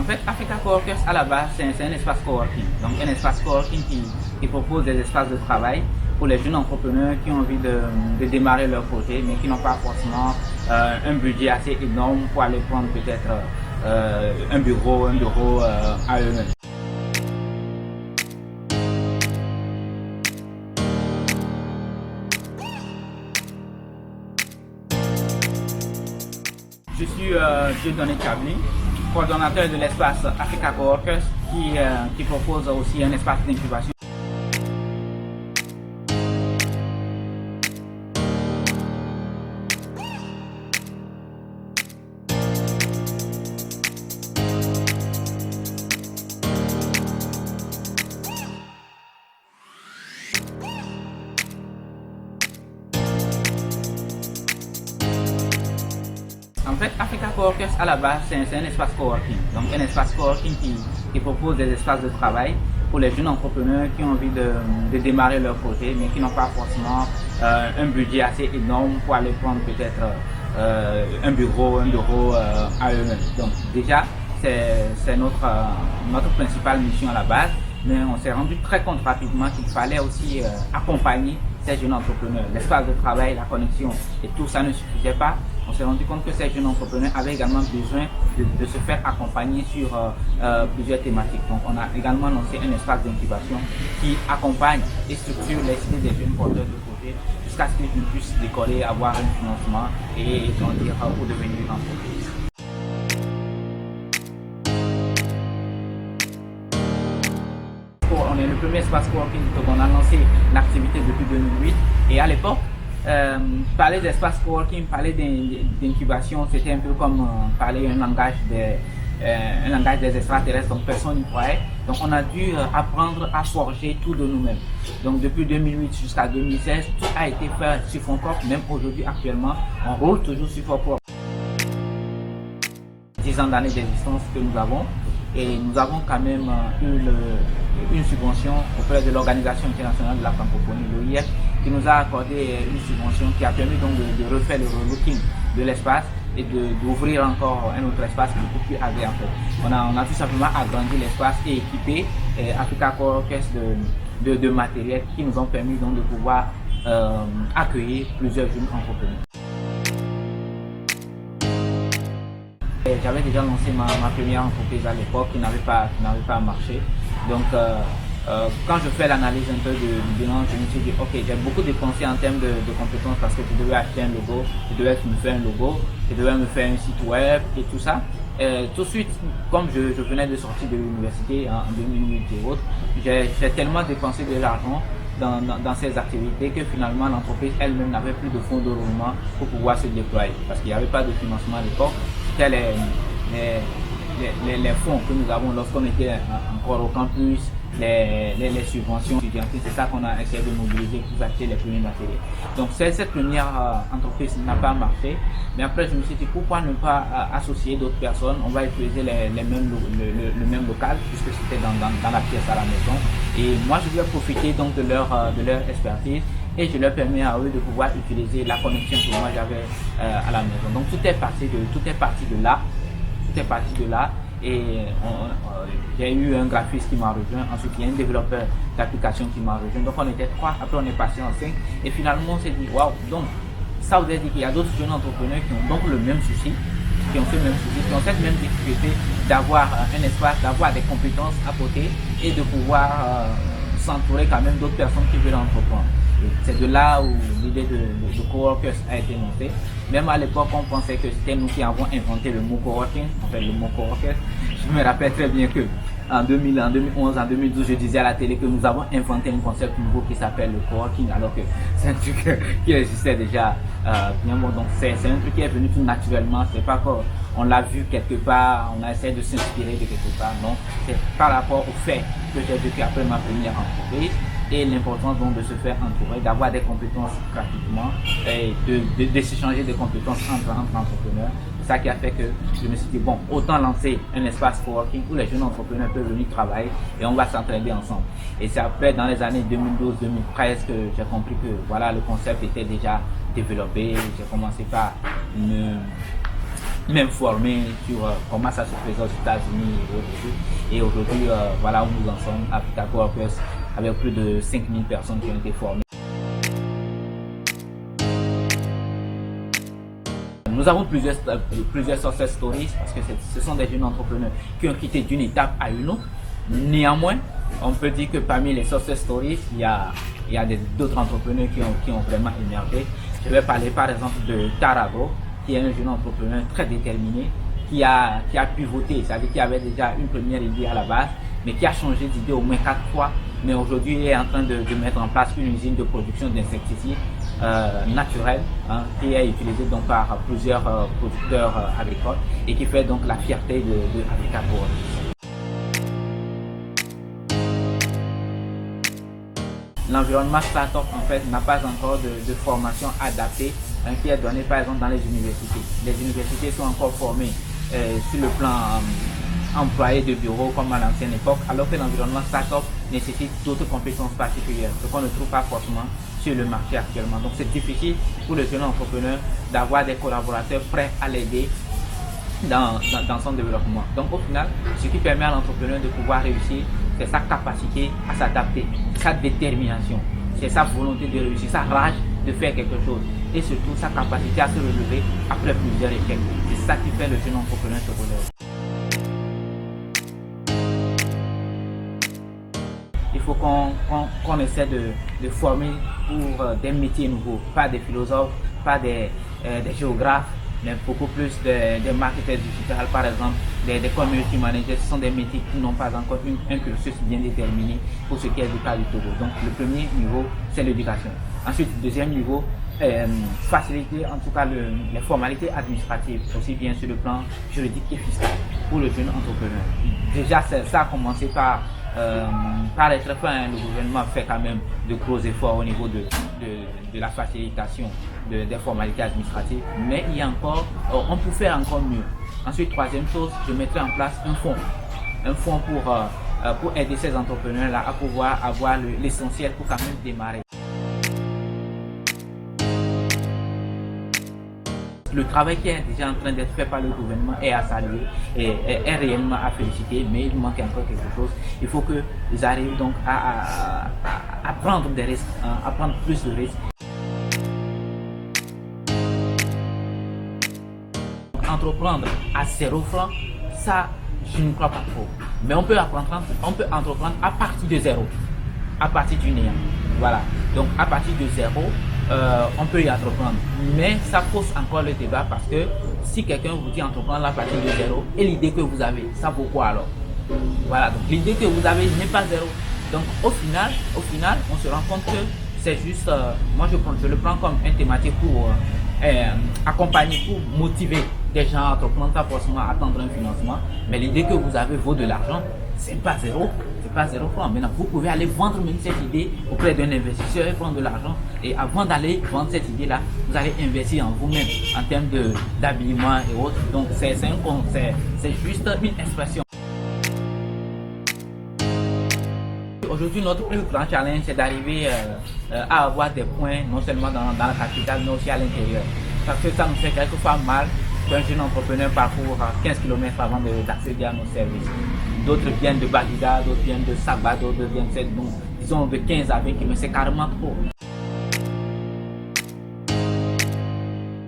fait, Africa Coworkers, à la base, c'est un espace coworking. Donc, un espace coworking qui propose des espaces de travail pour les jeunes entrepreneurs qui ont envie de démarrer leur projet, mais qui n'ont pas forcément un budget assez énorme pour aller prendre peut-être un bureau à eux-mêmes. Je suis Dieudonné Chabli, coordonnateur de l'espace Africa Coworkers qui propose aussi un espace d'incubation. En fait, Africa Coworkers, à la base, c'est un espace coworking. Donc, un espace coworking qui propose des espaces de travail pour les jeunes entrepreneurs qui ont envie de démarrer leur projet, mais qui n'ont pas forcément un budget assez énorme pour aller prendre peut-être un bureau à eux-mêmes. Donc, déjà, c'est notre principale mission à la base, mais on s'est rendu très compte rapidement qu'il fallait aussi accompagner ces jeunes entrepreneurs. L'espace de travail, la connexion et tout ça ne suffisait pas. On s'est rendu compte que ces jeunes entrepreneurs avaient également besoin de se faire accompagner sur plusieurs thématiques. Donc on a également lancé un espace d'incubation qui accompagne et structure les idées des jeunes porteurs de projets jusqu'à ce qu'ils puissent décoller, avoir un financement et grandir pour devenir une entreprise. On est le premier espace coworking, donc on a lancé l'activité depuis 2008 et à l'époque, parler d'espace coworking, parler d'incubation, c'était un peu comme parler un langage des extraterrestres, donc personne n'y croyait. Donc on a dû apprendre à forger tout de nous-mêmes. Donc depuis 2008 jusqu'à 2016, tout a été fait sur fond propre, même aujourd'hui actuellement, on roule toujours sur fond propre. 10 ans d'années d'existence que nous avons. Et nous avons quand même eu une subvention auprès de l'Organisation internationale de la francophonie, l'OIF, qui nous a accordé une subvention qui a permis donc de refaire le relooking de l'espace et d'ouvrir encore un autre espace beaucoup plus agréable. On a tout simplement agrandi l'espace et équipé Africa Coworkers de matériel qui nous ont permis donc de pouvoir accueillir plusieurs jeunes entrepreneurs. J'avais déjà lancé ma première entreprise à l'époque qui n'avait pas marché. Donc quand je fais l'analyse un peu du bilan, je me suis dit ok, j'ai beaucoup dépensé en termes de compétences parce que je devais acheter un logo, je devais me faire un logo, je devais me faire un site web et tout ça. Tout de suite, comme je venais de sortir de l'université en 2008 et autres, j'ai tellement dépensé de l'argent dans ces activités que finalement l'entreprise elle-même n'avait plus de fonds de roulement pour pouvoir se déployer parce qu'il n'y avait pas de financement à l'époque. C'était les fonds que nous avons lorsqu'on était encore au campus, les subventions étudiantiles, c'est ça qu'on a essayé de mobiliser pour acheter les premiers matériels. Donc cette première entreprise n'a pas marché, mais après je me suis dit pourquoi ne pas associer d'autres personnes, on va utiliser le même local puisque c'était dans la pièce à la maison et moi je vais profiter donc de leur expertise et je leur permets à eux de pouvoir utiliser la connexion que moi j'avais à la maison. Donc tout est parti de là et j'ai eu un graphiste qui m'a rejoint, ensuite il y a un développeur d'application qui m'a rejoint, donc on était 3, après on est passé en 5 et finalement on s'est dit waouh, donc ça veut dire qu'il y a d'autres jeunes entrepreneurs qui ont donc le même souci, qui ont cette même difficulté d'avoir un espace, d'avoir des compétences à côté et de pouvoir s'entourer quand même d'autres personnes qui veulent entreprendre. C'est de là où l'idée de Coworkers a été montée. Même à l'époque, on pensait que c'était nous qui avons inventé le mot coworking, en fait le mot Coworkers. Je me rappelle très bien que en 2011, en 2012, je disais à la télé que nous avons inventé un concept nouveau qui s'appelle le coworking, alors que c'est un truc qui existait déjà bien bon. Donc c'est un truc qui est venu tout naturellement. C'est pas qu'on l'a vu quelque part, on a essayé de s'inspirer de quelque part. Non, c'est par rapport au fait que j'ai vécu après ma première entreprise. Et l'importance donc de se faire entourer, d'avoir des compétences gratuitement et de s'échanger des compétences entre entrepreneurs. C'est ça qui a fait que je me suis dit bon, autant lancer un espace coworking où les jeunes entrepreneurs peuvent venir travailler et on va s'entraider ensemble. Et c'est après dans les années 2012-2013 que j'ai compris que voilà, le concept était déjà développé. J'ai commencé par m'informer sur comment ça se faisait aux États-Unis et aujourd'hui, voilà où nous en sommes, Africa Coworkers, avec plus de 5000 personnes qui ont été formées. Nous avons plusieurs success stories parce que ce sont des jeunes entrepreneurs qui ont quitté d'une étape à une autre. Néanmoins, on peut dire que parmi les success stories, il y a d'autres entrepreneurs qui ont vraiment émergé. Je vais parler par exemple de Tarago, qui est un jeune entrepreneur très déterminé, qui a pivoté, c'est-à-dire qu'il avait déjà une première idée à la base, mais qui a changé d'idée au moins 4 fois. Mais aujourd'hui, il est en train de mettre en place une usine de production d'insecticides naturels qui est utilisée donc par plusieurs producteurs agricoles et qui fait donc la fierté de Africa Coworkers. L'environnement startup en fait n'a pas encore de formation adaptée qui est donnée par exemple dans les universités. Les universités sont encore formées sur le plan employé de bureau comme à l'ancienne époque, alors que l'environnement startup nécessite d'autres compétences particulières, ce qu'on ne trouve pas forcément sur le marché actuellement. Donc c'est difficile pour le jeune entrepreneur d'avoir des collaborateurs prêts à l'aider dans son développement. Donc au final, ce qui permet à l'entrepreneur de pouvoir réussir, c'est sa capacité à s'adapter, sa détermination, c'est sa volonté de réussir, sa rage de faire quelque chose et surtout sa capacité à se relever après plusieurs échecs. C'est ça qui fait le jeune entrepreneur se relever. Il faut qu'on essaie de former pour des métiers nouveaux, pas des philosophes, pas des géographes, mais beaucoup plus des marketeurs digitales, par exemple, des community managers. Ce sont des métiers qui n'ont pas encore un cursus bien déterminé pour ce qui est du cas du Togo. Donc le premier niveau, c'est l'éducation. Ensuite, le deuxième niveau, faciliter en tout cas les formalités administratives, aussi bien sur le plan juridique et fiscal pour le jeune entrepreneur. Déjà, ça a commencé par les très fins, le gouvernement fait quand même de gros efforts au niveau de la facilitation des formalités administratives, mais il y a encore, on peut faire encore mieux. Ensuite, troisième chose, je mettrai en place un fonds pour aider ces entrepreneurs-là à pouvoir avoir l'essentiel pour quand même démarrer. Le travail qui est déjà en train d'être fait par le gouvernement est à saluer et est réellement à féliciter, mais il manque encore quelque chose. Il faut qu'ils arrivent donc à prendre des risques, à prendre plus de risques. Entreprendre à 0 francs, ça, je ne crois pas trop. Mais on peut entreprendre à partir de zéro, à partir du néant. Voilà. Donc à partir de zéro, on peut y entreprendre. Mais ça pose encore le débat parce que si quelqu'un vous dit entreprendre à partir de zéro et l'idée que vous avez, ça vaut quoi alors? Voilà. Donc l'idée que vous avez n'est pas zéro. Donc au final, on se rend compte que c'est juste, moi je le prends comme une thématique pour accompagner, pour motiver des gens à entreprendre, pas forcément attendre un financement, mais l'idée que vous avez vaut de l'argent, c'est pas zéro franc. Maintenant, vous pouvez aller vendre même cette idée auprès d'un investisseur et prendre de l'argent. Et avant d'aller vendre cette idée-là, vous allez investir en vous-même en termes d'habillement et autres. Donc c'est juste une expression. Aujourd'hui, notre plus grand challenge, c'est d'arriver à avoir des points, non seulement dans la capitale, mais aussi à l'intérieur. Parce que ça nous fait quelquefois mal qu'un jeune entrepreneur parcourt 15 km avant d'accéder à nos services. D'autres viennent de Bagida, d'autres viennent de Sabah, d'autres viennent disons de 15 à 20 km, c'est carrément trop.